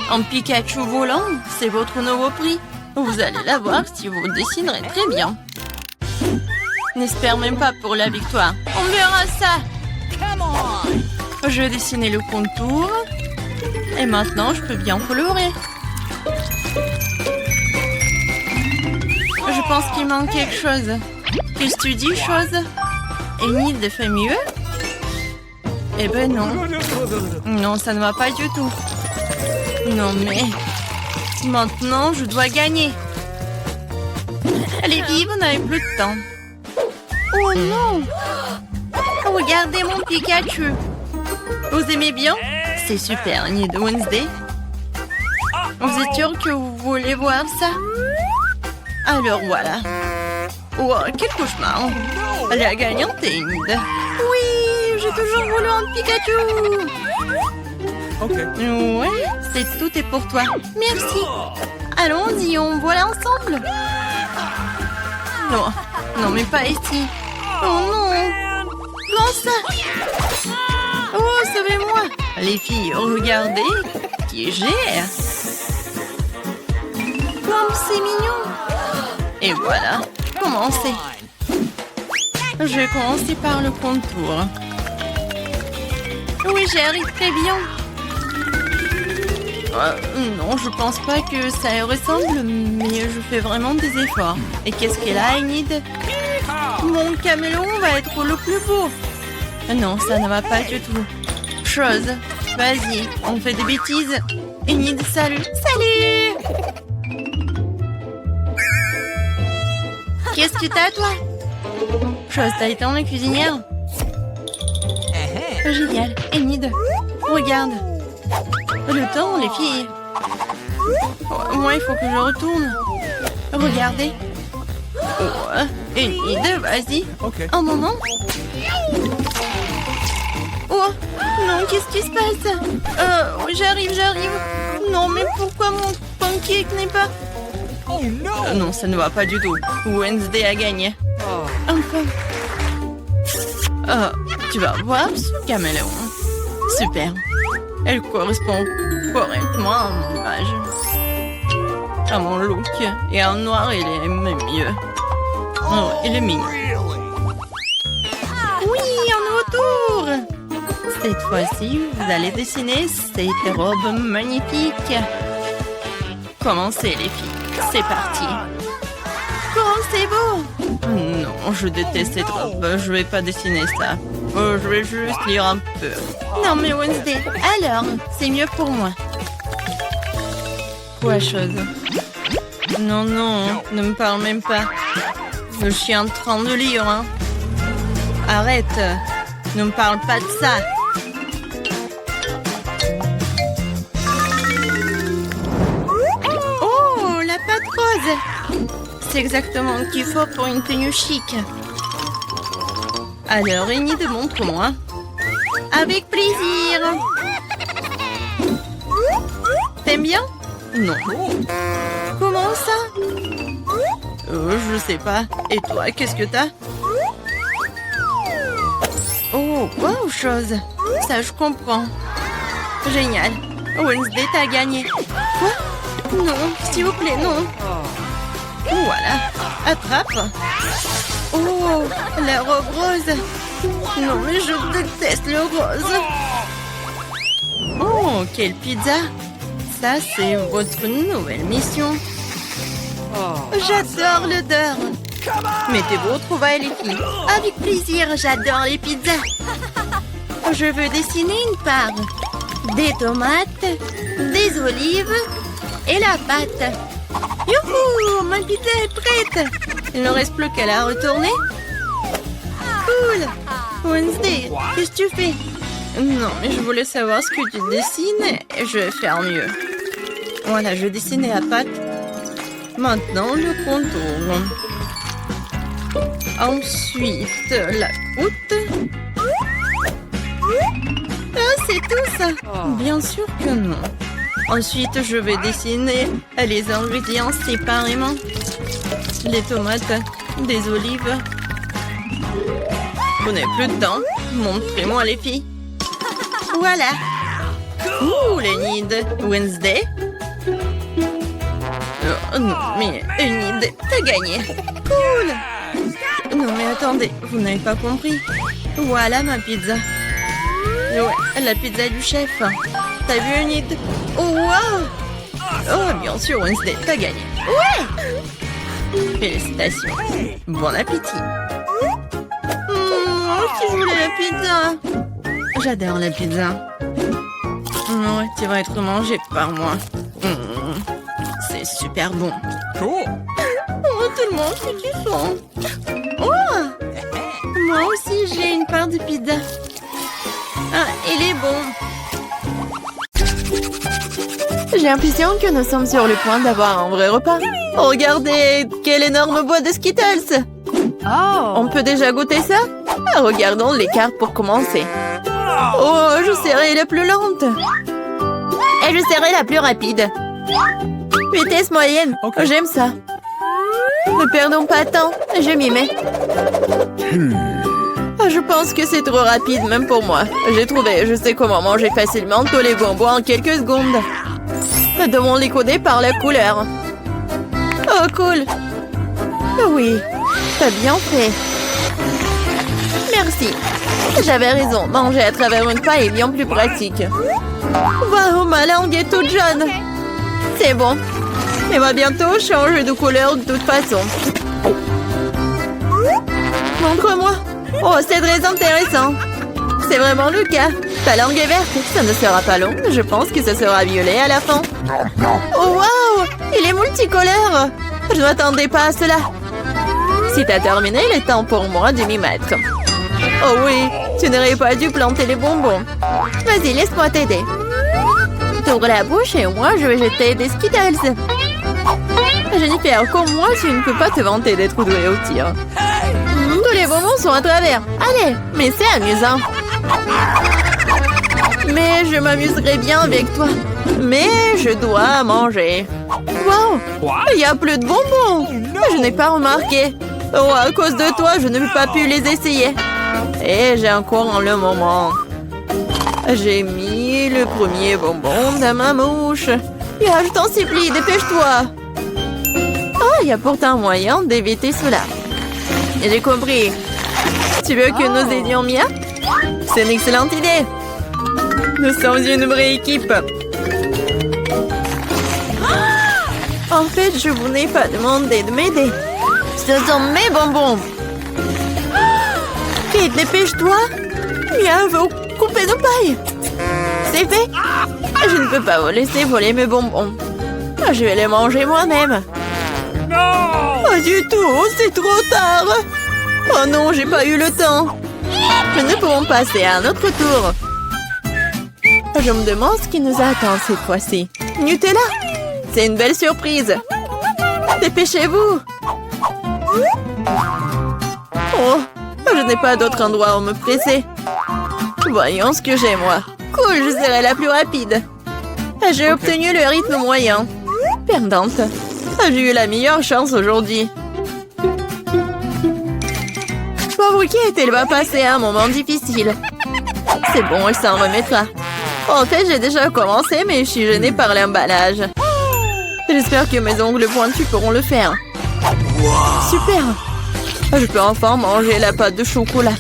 Un Pikachu volant, c'est votre nouveau prix. Vous allez l'avoir si vous dessinerez très bien. N'espère même pas pour la victoire. On verra ça. Je vais dessiner le contour. Et maintenant, je peux bien colorer. Je pense qu'il manque quelque chose. Qu'est-ce que tu dis, chose? Enid fait mieux? Eh ben non. Non, ça ne va pas du tout. Non, mais... Maintenant, je dois gagner. Allez, vive, on n'avait plus de temps. Oh non! Regardez mon Pikachu. Vous aimez bien? C'est super, Enid Wednesday. Vous êtes sûr que vous voulez voir ça? Alors voilà. Oh, quel cauchemar. La gagnante est Enid. Oui, j'ai toujours voulu un Pikachu. Ok. Ouais, tout est pour toi. Merci. Allons-y, on voit ensemble. Non, non, mais pas ici. Oh non. Comment ça? Oh, sauvez-moi. Les filles, regardez. Qui gère. Comme c'est mignon. Et voilà, commencez. Je vais commencer par le contour. Oui, j'y arrive très bien. Non, je pense pas que ça y ressemble, mais je fais vraiment des efforts. Et qu'est-ce qu'elle a, Enid? Mon caméléon va être le plus beau. Non, ça ne va pas du tout. Chose, vas-y, on fait des bêtises. Enid, salut. Salut! Qu'est-ce que t'as, toi? Chose, t'as été en la cuisinière? Génial. Enid, regarde. Le temps, les filles. Moi, il faut que je retourne. Regardez. Oh, Enid, vas-y. Ok. Un moment. Oh, non, qu'est-ce qui se passe? J'arrive. Non, mais pourquoi mon pancake n'est pas... Oh no! Non, ça ne va pas du tout. Wednesday a gagné. Enfin. Tu vas voir ce caméléon. Super. Elle correspond correctement à mon image. à mon look. Et en noir, il est même mieux. Oh, il est mignon. Oui, un nouveau tour. Cette fois-ci, vous allez dessiner cette robe magnifique. Commencez, les filles. C'est parti. Oh, c'est beau. Non, je déteste cette robe. Je vais pas dessiner ça. Je vais juste lire un peu. Non, mais Wednesday, alors, c'est mieux pour moi. Quoi, chose? Non, non, ne me parle même pas. Je suis en train de lire, hein. Arrête. Ne me parle pas de ça. Oh, la pâte rose. C'est exactement ce qu'il faut pour une tenue chic. Alors, Enid, montre-moi. Avec plaisir. T'aimes bien? Non. Comment ça? Je sais pas. Et toi, qu'est-ce que t'as? Oh, wow, chose. Ça, je comprends. Génial. Wednesday, t'as gagné. Quoi? Non, s'il vous plaît, non. Voilà. Attrape. Oh, la robe rose. Non, mais je déteste le rose. Oh, quelle pizza. Ça, c'est votre nouvelle mission. J'adore l'odeur. Mettez-vous au trouvailles, les filles. Avec plaisir, j'adore les pizzas. Je veux dessiner une part. Des tomates, des olives et la pâte. Youhou, ma pizza est prête. Il ne reste plus qu'à la retourner. Cool. Wednesday, qu'est-ce que tu fais? Non, mais je voulais savoir ce que tu dessines et je vais faire mieux. Voilà, je dessinais la pâte. Maintenant, le contour. Ensuite, la croûte. Ah, c'est tout ça? Bien sûr que non. Ensuite, je vais dessiner les ingrédients séparément. Les tomates, des olives. Vous n'avez plus de temps. Montrez-moi, les filles. Voilà. Ouh, Enid. Wednesday. Oh, non, mais Enid, t'as gagné. Cool. Non, mais attendez, vous n'avez pas compris. Voilà ma pizza. Ouais, la pizza du chef. T'as vu, Enid? Oh, wow. Oh, bien sûr, Wednesday, t'as gagné. Ouais. Félicitations. Bon appétit. Moi aussi, je voulais la pizza. J'adore la pizza. Ouais, tu vas être mangée par moi. C'est super bon. Cool. Oh, tout le monde fait du son. Oh, moi aussi, j'ai une part de pizza. Ah, il est bon. J'ai l'impression que nous sommes sur le point d'avoir un vrai repas. Regardez, quel énorme bois de Skittles. On peut déjà goûter ça? Regardons les cartes pour commencer. Oh, je serai la plus lente. Et je serai la plus rapide. Vitesse moyenne. Ok. J'aime ça. Ne perdons pas de temps. Je m'y mets. Je pense que c'est trop rapide, même pour moi. J'ai trouvé, je sais comment manger facilement tous les bonbons en quelques secondes. Nous devons les coder par la couleur. Oh, cool. Oui, t'as bien fait. Merci. J'avais raison, manger à travers une paille est bien plus pratique. Waouh, ma langue est toute jaune. C'est bon. Elle va bientôt changer de couleur de toute façon. Montre-moi. Oh, c'est très intéressant. C'est vraiment le cas. Ta langue est verte. Ça ne sera pas long. Je pense que ça sera violet à la fin. Oh, waouh! Il est multicolore. Je ne m'attendais pas à cela. Si t'as terminé, il est temps pour moi de m'y mettre. Oh oui, tu n'aurais pas dû planter les bonbons. Vas-y, laisse-moi t'aider. T'ouvres la bouche et moi, je vais jeter des Skittles. Jennifer, comme moi, tu ne peux pas te vanter d'être douée au tir. Tous les bonbons sont à travers. Allez, mais c'est amusant. Mais je m'amuserai bien avec toi. Mais je dois manger. Wow, il n'y a plus de bonbons. Je n'ai pas remarqué. Oh, à cause de toi, je n'ai pas pu les essayer. Et j'ai encore le moment. J'ai mis le premier bonbon dans ma mouche. Je t'en supplie, dépêche-toi. Il y a pourtant moyen d'éviter cela. J'ai compris. Tu veux que nous aidions Mia? C'est une excellente idée. Nous sommes une vraie équipe. En fait, je vous n'ai pas demandé de m'aider. Ce sont mes bonbons. Vite, dépêche-toi. Mia veut couper nos pailles. C'est fait. Je ne peux pas vous laisser voler mes bonbons. Je vais les manger moi-même. Pas du tout, c'est trop tard. Oh non, j'ai pas eu le temps. Mais nous pourrons passer à un autre tour. Je me demande ce qui nous attend cette fois-ci. Nutella, c'est une belle surprise. Dépêchez-vous. Oh, je n'ai pas d'autre endroit où me presser. Voyons ce que j'ai, moi. Cool, je serai la plus rapide. J'ai obtenu le rythme moyen. Perdante. J'ai eu la meilleure chance aujourd'hui. Pauvre Kate, elle va passer un moment difficile. C'est bon, elle s'en remettra. En fait, j'ai déjà commencé, mais je suis gênée par l'emballage. J'espère que mes ongles pointus pourront le faire. Super. Je peux enfin manger la pâte de chocolat.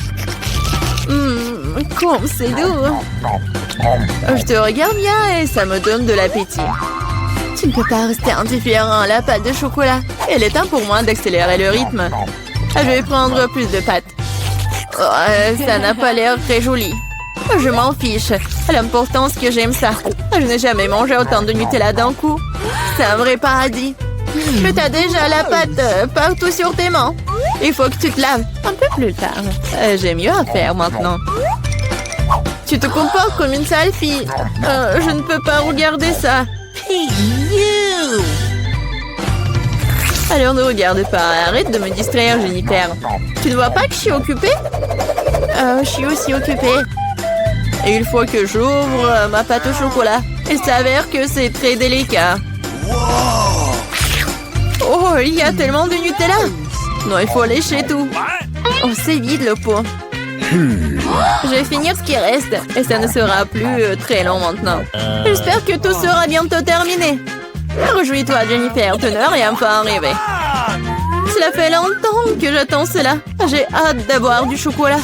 Comme c'est doux. Je te regarde bien et ça me donne de l'appétit. Tu ne peux pas rester indifférent à la pâte de chocolat. Il est temps pour moi d'accélérer le rythme. Je vais prendre plus de pâtes. Ça n'a pas l'air très joli. Je m'en fiche. L'important c'est que j'aime ça. Je n'ai jamais mangé autant de Nutella d'un coup. C'est un vrai paradis. Mais t'as déjà la pâte partout sur tes mains. Il faut que tu te laves un peu plus tard. J'ai mieux à faire maintenant. Tu te comportes comme une sale fille. Je ne peux pas regarder ça. Alors ne regarde pas. Arrête de me distraire, Jennifer. Tu ne vois pas que je suis occupée? Je suis aussi occupée. Et une fois que j'ouvre ma pâte au chocolat, il s'avère que c'est très délicat. Oh, il y a tellement de Nutella. Non, il faut lécher tout. Oh, c'est vide le pot. Je vais finir ce qui reste. Et ça ne sera plus très long maintenant. J'espère que tout sera bientôt terminé. Réjouis-toi, Jennifer. Tu n'as rien pas arrivé. Cela fait longtemps que j'attends cela. J'ai hâte d'avoir du chocolat.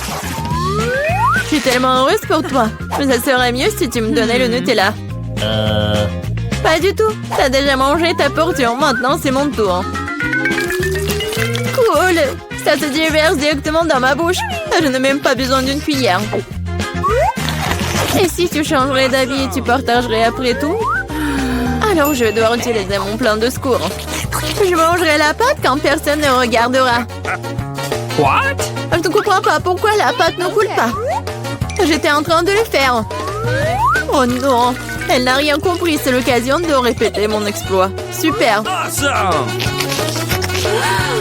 Je suis tellement heureuse pour toi. Mais ça serait mieux si tu me donnais le Nutella. Pas du tout. T'as déjà mangé ta portion. Maintenant, c'est mon tour. Cool. Ça se déverse directement dans ma bouche. Je n'ai même pas besoin d'une cuillère. Et si tu changerais d'avis, tu partagerais après tout? Alors, je vais devoir utiliser mon plan de secours. Je mangerai la pâte quand personne ne regardera. What? Je ne comprends pas pourquoi la pâte ne coule pas. J'étais en train de le faire. Oh non, elle n'a rien compris. C'est l'occasion de répéter mon exploit. Super. Awesome!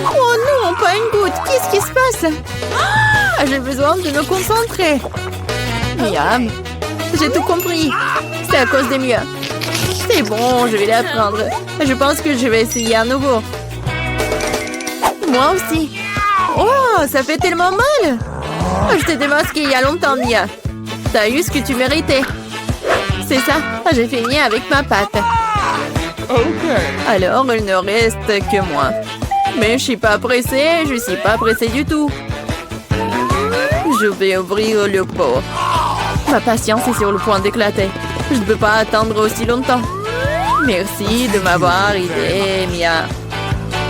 Oh non, pas une goutte. Qu'est-ce qui se passe? J'ai besoin de me concentrer. Miam. J'ai tout compris. C'est à cause des miens. C'est bon, je vais l'apprendre. Je pense que je vais essayer à nouveau. Moi aussi. Oh, ça fait tellement mal. Je t'ai démasqué il y a longtemps, Mia. T'as eu ce que tu méritais. C'est ça, j'ai fini avec ma pâte. Alors, il ne reste que moi. Mais je suis pas pressée, je suis pas pressée du tout. Je vais ouvrir le pot. Ma patience est sur le point d'éclater. Je ne peux pas attendre aussi longtemps. Merci de m'avoir aidé, Mia.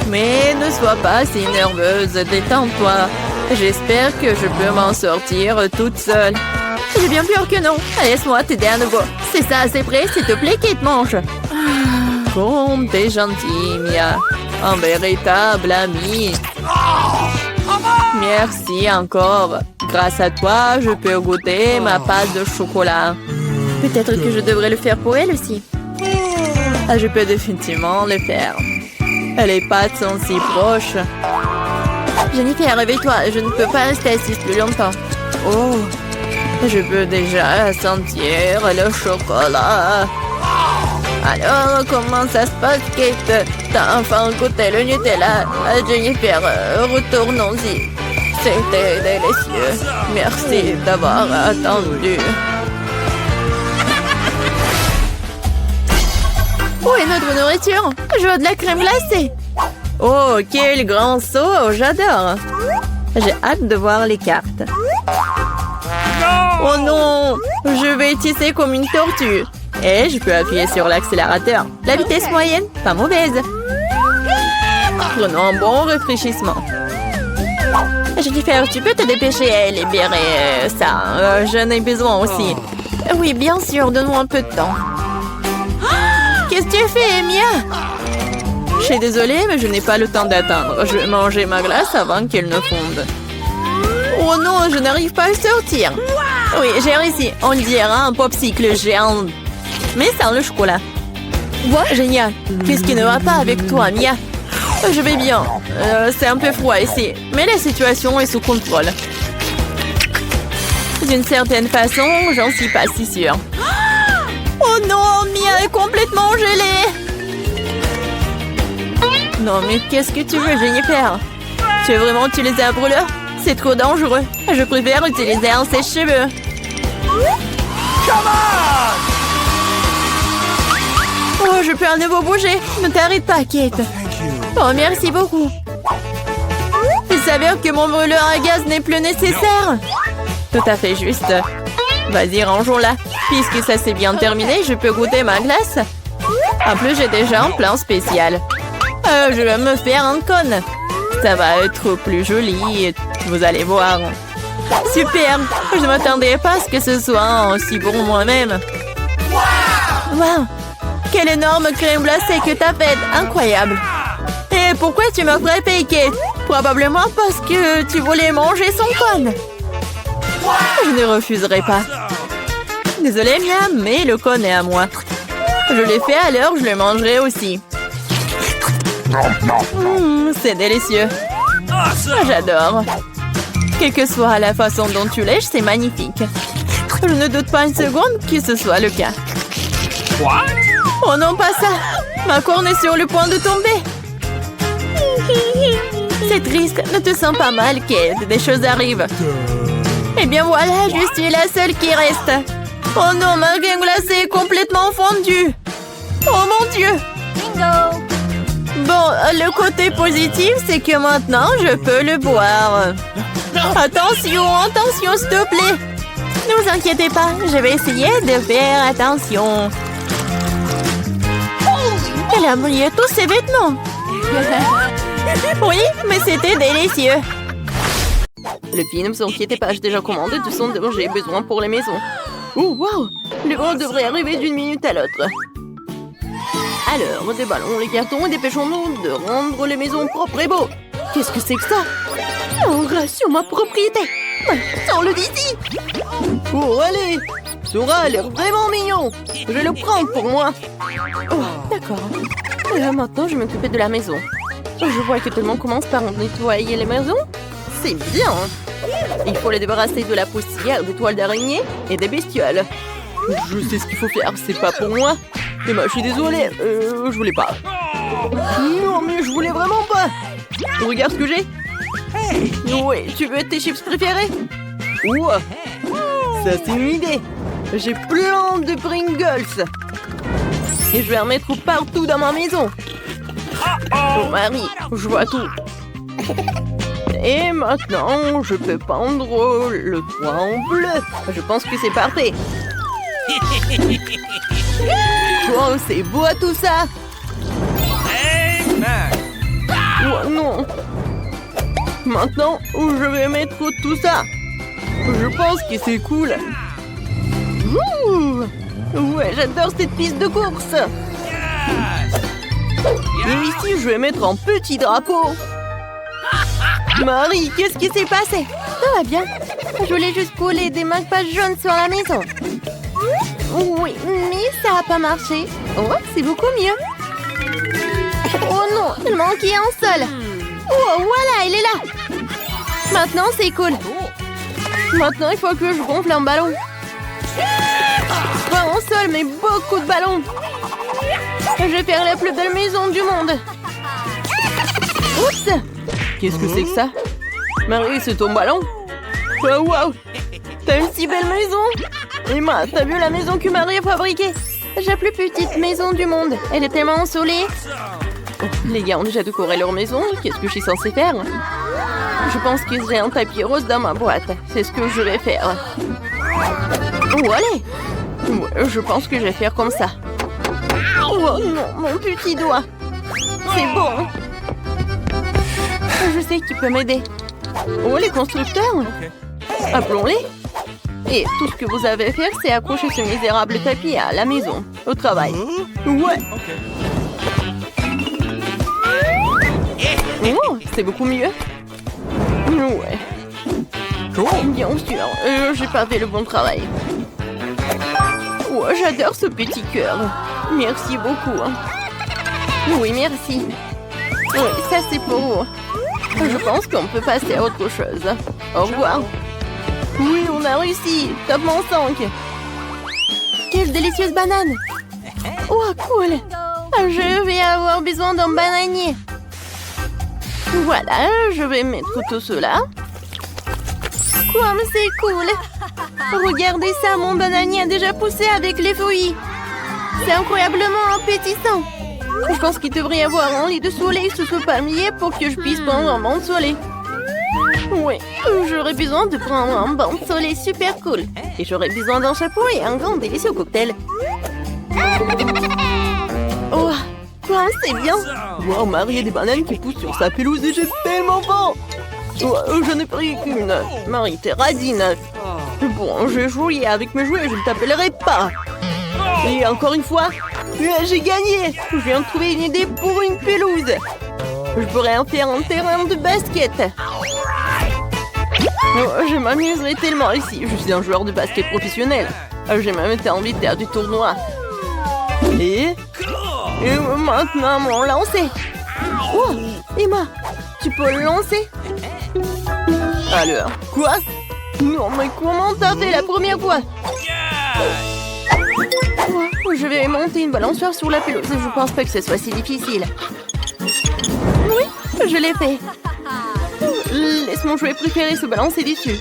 Mais ne sois pas si nerveuse, détends-toi. J'espère que je peux m'en sortir toute seule. J'ai bien peur que non. Laisse-moi t'aider à nouveau. C'est ça, c'est prêt, s'il te plaît, Kate, mange. Comme t'es gentille, Mia. Un véritable ami. Merci encore. Grâce à toi, je peux goûter ma pâte de chocolat. Peut-être que je devrais le faire pour elle aussi. Je peux définitivement le faire. Les pâtes sont si proches. Jennifer, réveille-toi. Je ne peux pas rester assise plus longtemps. Oh, je peux déjà sentir le chocolat. Alors, comment ça se passe, Kate? T'as enfin goûté le Nutella. Jennifer, retournons-y. C'était délicieux. Merci d'avoir attendu. Où est notre nourriture? Je veux de la crème glacée. Oh, quel grand saut! J'adore! J'ai hâte de voir les cartes. Oh non! Je vais tisser comme une tortue. Et je peux appuyer sur l'accélérateur. La vitesse moyenne, pas mauvaise. Prenons un bon rafraîchissement. Jennifer, tu peux te dépêcher à libérer ça. J'en ai besoin aussi. Oui, bien sûr, donne-moi un peu de temps. Qu'est-ce que tu fais, Mia? Je suis désolée, mais je n'ai pas le temps d'attendre. Je vais manger ma glace avant qu'elle ne fonde. Oh non, je n'arrive pas à sortir. Oui, j'ai réussi. On dirait un popsicle géant. Mais sans le chocolat. Génial. Qu'est-ce qui ne va pas avec toi, Mia? Je vais bien. C'est un peu froid ici. Mais la situation est sous contrôle. D'une certaine façon, j'en suis pas si sûre. Oh non, Mia est complètement gelée. Non, mais qu'est-ce que tu veux, Jennifer? Tu veux vraiment utiliser un brûleur? C'est trop dangereux. Je préfère utiliser un sèche-cheveux. Oh, je peux à nouveau bouger. Ne t'arrête pas, Kate. Oh, merci beaucoup. Il s'avère que mon brûleur à gaz n'est plus nécessaire. Tout à fait juste. Vas-y, rangeons-la. Puisque ça s'est bien terminé, je peux goûter ma glace. En plus, j'ai déjà un plan spécial. Je vais me faire un cône. Ça va être plus joli. Vous allez voir. Super. Je ne m'attendais pas à ce que ce soit aussi bon moi-même. Wow. Quelle énorme crème glacée que t'as faite. Incroyable. Et pourquoi tu m'as frappé, Kate? Probablement parce que tu voulais manger son cône. Je ne refuserai pas. Désolée, Mia, mais le cône est à moi. Je l'ai fait alors, je le mangerai aussi. C'est délicieux. J'adore. Quelle que soit la façon dont tu lèches, c'est magnifique. Je ne doute pas une seconde que ce soit le cas. Oh non, pas ça. Ma corne est sur le point de tomber. C'est triste. Ne te sens pas mal, Kate. Des choses arrivent. Eh bien voilà, je suis la seule qui reste. Oh non, ma crème glacée est complètement fondue. Oh mon Dieu. Bingo! Bon, le côté positif, c'est que maintenant, je peux le boire. Attention, attention, s'il te plaît. Ne vous inquiétez pas, je vais essayer de faire attention. Elle a mouillé tous ses vêtements. Oui, mais c'était délicieux. Le film, ne vous inquiétez pas, j'ai déjà commandé du son dont j'ai besoin pour les maisons. Oh, wow! Le vent devrait arriver d'une minute à l'autre. Alors, déballons les cartons et dépêchons-nous de rendre les maisons propres et beaux. Qu'est-ce que c'est que ça? Un rat sur ma propriété. Sors-le d'ici. Oh, allez. Ce rat a l'air vraiment mignon. Je vais le prendre pour moi. Oh, d'accord. Maintenant, je vais m'occuper de la maison. Je vois que tout le monde commence par nettoyer les maisons. C'est bien. Il faut les débarrasser de la poussière, des toiles d'araignée et des bestioles. Je sais ce qu'il faut faire, c'est pas pour moi. Mais moi, je suis désolée, je voulais pas. Non, mais je voulais vraiment pas. Regarde ce que j'ai. Oui, tu veux tes chips préférés? Ouah, ça c'est une idée. J'ai plein de Pringles. Et je vais en mettre partout dans ma maison. Oh Marie, je vois tout. Et maintenant, je peux peindre le toit en bleu. Je pense que c'est parfait. Oh, c'est beau tout ça. Oh non. Maintenant, je vais mettre tout ça. Je pense que c'est cool. Ouh. Ouais, j'adore cette piste de course. Et ici, je vais mettre un petit drapeau. Marie, qu'est-ce qui s'est passé? Ça va bien. Je voulais juste coller des marque-pages jaunes sur la maison. Oui, mais ça n'a pas marché. Oh, c'est beaucoup mieux. Oh non, il manquait un seul. Oh, voilà, il est là. Maintenant, c'est cool. Maintenant, il faut que je gonfle un ballon. Pas un seul, mais beaucoup de ballons. Je vais faire la plus belle maison du monde. Oups! Qu'est-ce que c'est que ça? Marie, c'est ton ballon? Oh, wow! T'as une si belle maison! Emma, t'as vu la maison que Marie a fabriquée? C'est la plus petite maison du monde. Elle est tellement ensoleillée. Les gars ont déjà décoré leur maison. Qu'est-ce que je suis censée faire? Je pense que j'ai un tapis rose dans ma boîte. C'est ce que je vais faire. Oh, allez! Ouais, je pense que je vais faire comme ça. Oh non, mon petit doigt. C'est bon. Je sais qui peut m'aider. Oh, les constructeurs. Appelons-les. Et tout ce que vous avez à faire, c'est accrocher ce misérable tapis à la maison, au travail. Ouais. Oh, c'est beaucoup mieux. Ouais. Bien sûr, j'ai pas fait le bon travail. Oh, j'adore ce petit cœur. Merci beaucoup. Oui, merci. Oui, ça c'est pour vous. Je pense qu'on peut passer à autre chose. Au revoir. Oui, on a réussi. Top mon 5. Quelle délicieuse banane. Oh, cool. Je vais avoir besoin d'un bananier. Voilà, je vais mettre tout cela. Comme c'est cool. Regardez ça, mon bananier a déjà poussé avec les fruits. C'est incroyablement appétissant. Je pense qu'il devrait y avoir un lit de soleil sous ce palmier pour que je puisse prendre un bain de soleil. Oui, j'aurais besoin de prendre un bain de soleil super cool. Et j'aurais besoin d'un chapeau et un grand délicieux cocktail. Oh, quoi, c'est bien. Wow, Marie a des bananes qui poussent sur sa pelouse et j'ai tellement faim. Oh, je n'ai pris qu'une. Marie, t'es radine. Bon, j'ai joué avec mes jouets, je ne t'appellerai pas. Et encore une fois, j'ai gagné. Je viens de trouver une idée pour une pelouse. Je pourrais en faire un terrain de basket. Oh, je m'amuserai tellement ici. Je suis un joueur de basket professionnel. J'ai même été invité à du tournoi. Et maintenant, mon lancer. Oh, Emma, tu peux le lancer? Alors, quoi? Non, mais comment t'as fait la première fois? Oh, je vais monter une balançoire sur la pelouse. Je pense pas que ce soit si difficile. Oui, je l'ai fait. Laisse mon jouet préféré se balancer dessus.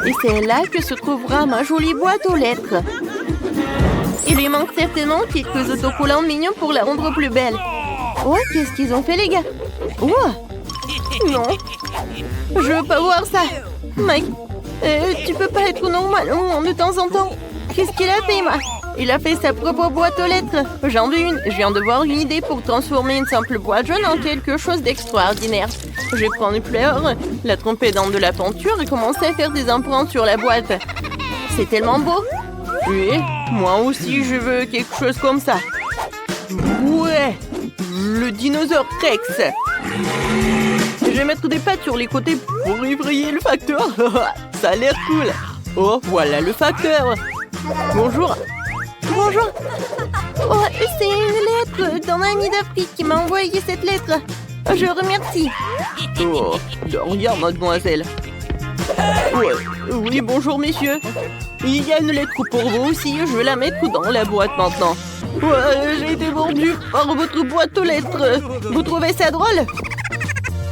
Et c'est là que se trouvera ma jolie boîte aux lettres. Il lui manque certainement quelques autocollants mignons pour la rendre plus belle. Oh, qu'est-ce qu'ils ont fait, les gars? Oh, non. Je veux pas voir ça. Mike, tu peux pas être normal de temps en temps. Qu'est-ce qu'il a fait, Emma? Il a fait sa propre boîte aux lettres. J'en veux une. Je viens de voir une idée pour transformer une simple boîte jaune en quelque chose d'extraordinaire. Je vais prendre une fleur, la tremper dans de la peinture et commencer à faire des empreintes sur la boîte. C'est tellement beau. Oui, moi aussi je veux quelque chose comme ça. Ouais, le dinosaure Rex. Je vais mettre des pattes sur les côtés pour effrayer le facteur. Ça a l'air cool. Oh, voilà le facteur. Bonjour. Bonjour. Oh, c'est une lettre d'un ami d'Afrique qui m'a envoyé cette lettre. Je remercie. Oh, de rien, mademoiselle. Ouais. Oui, bonjour, messieurs. Il y a une lettre pour vous aussi. Je vais la mettre dans la boîte maintenant. Ouais, j'ai été mordu par votre boîte aux lettres. Vous trouvez ça drôle?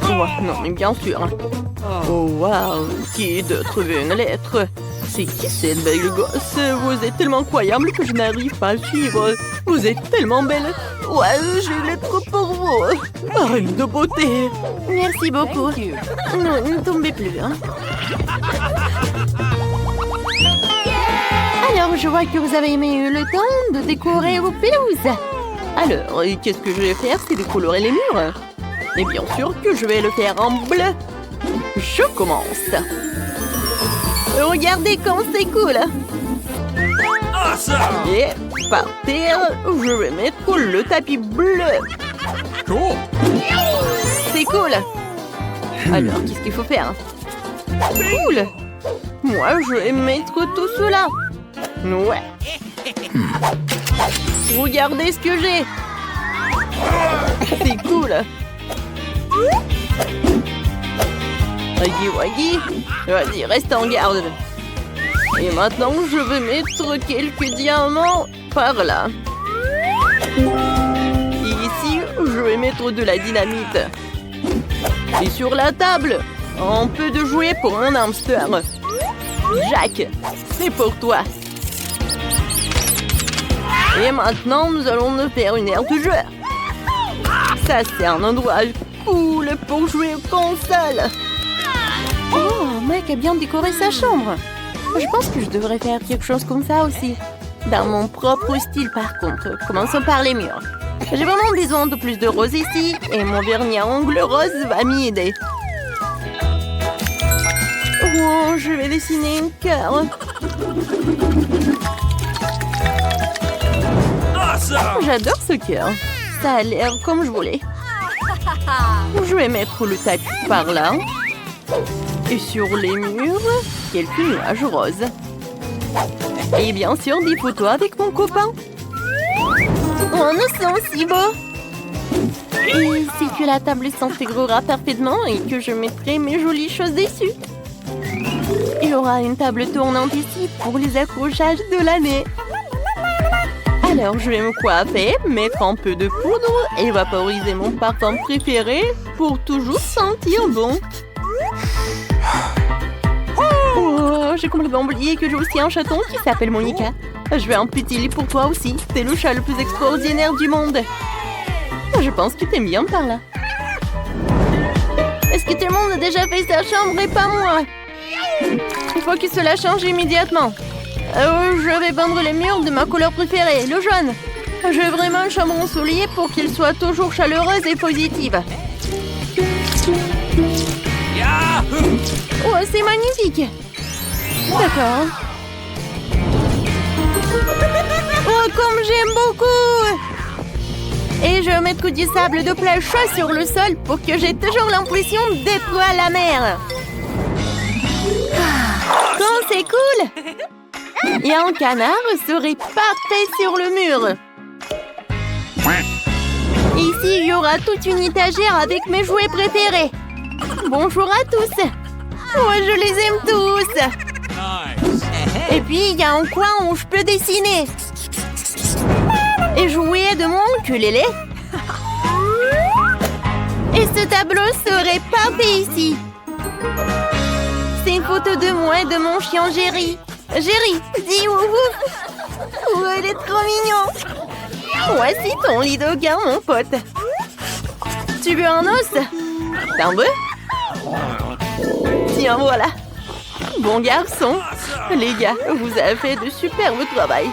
Oh, non, mais bien sûr. Oh, waouh. Qui d'autre veut une lettre? C'est qui cette belle gosse? Vous êtes tellement incroyable que je n'arrive pas à le suivre. Vous êtes tellement belle. Ouais, j'ai une lettre pour vous. Oh, une de beauté. Merci beaucoup. Non, ne tombez plus, hein. Alors, je vois que vous avez eu le temps de décorer vos pelouses. Alors, qu'est-ce que je vais faire? C'est de colorer les murs. Et bien sûr que je vais le faire en bleu. Je commence. Regardez comme c'est cool. Et par terre, je vais mettre le tapis bleu. C'est cool. Alors, qu'est-ce qu'il faut faire? Cool. Moi, je vais mettre tout cela. Ouais. Regardez ce que j'ai. C'est cool. Waggy Waggy. Vas-y, reste en garde. Et maintenant, je vais mettre quelques diamants par là. Et ici, je vais mettre de la dynamite. Et sur la table, un peu de jouets pour mon hamster. Jack, c'est pour toi. Et maintenant, nous allons nous faire une aire de jeu. Ça, c'est un endroit cool pour jouer aux consoles. Oh, un mec a bien décoré sa chambre. Je pense que je devrais faire quelque chose comme ça aussi. Dans mon propre style, par contre. Commençons par les murs. J'ai vraiment besoin de plus de rose ici, et mon vernis à ongles rose va m'y aider. Oh, je vais dessiner un cœur. Awesome! J'adore ce cœur. Ça a l'air comme je voulais. Je vais mettre le tapis par là. Et sur les murs, quelques nuages roses. Et bien sûr, des photos avec mon copain. Oh, nous sommes si beaux. Et si que la table s'intégrera parfaitement et que je mettrai mes jolies choses dessus. Il y aura une table tournante ici pour les accrochages de l'année. Alors, je vais me coiffer, mettre un peu de poudre et vaporiser mon parfum préféré pour toujours sentir bon. Oh, j'ai complètement oublié que j'ai aussi un chaton qui s'appelle Monica. Je veux un petit lit pour toi aussi. C'est le chat le plus extraordinaire du monde. Je pense que t'aimes bien par là. Est-ce que tout le monde a déjà fait sa chambre et pas moi? Il faut que cela change immédiatement. Je vais peindre les murs de ma couleur préférée, le jaune. Je veux vraiment une chambre ensoleillée pour qu'elle soit toujours chaleureuse et positive. Yahoo! Oh, c'est magnifique. D'accord. Oh, comme j'aime beaucoup. Et je vais mettre du sable de plage chaud sur le sol pour que j'ai toujours l'impression d'être à la mer. Oh, c'est cool. Et un canard serait parfait sur le mur. Ici, il y aura toute une étagère avec mes jouets préférés. Bonjour à tous. Oh, je les aime tous. Nice! Et puis, il y a un coin où je peux dessiner. Et jouer de mon ukulélé. Et ce tableau serait parfait ici. C'est une photo de moi et de mon chien Jerry. Jerry, dis ouf. Oh, elle est trop mignon. Voici ton lit de gars, mon pote. Tu veux un os? T'en veux? Tiens, voilà. Bon garçon. Les gars, vous avez fait de superbes travail.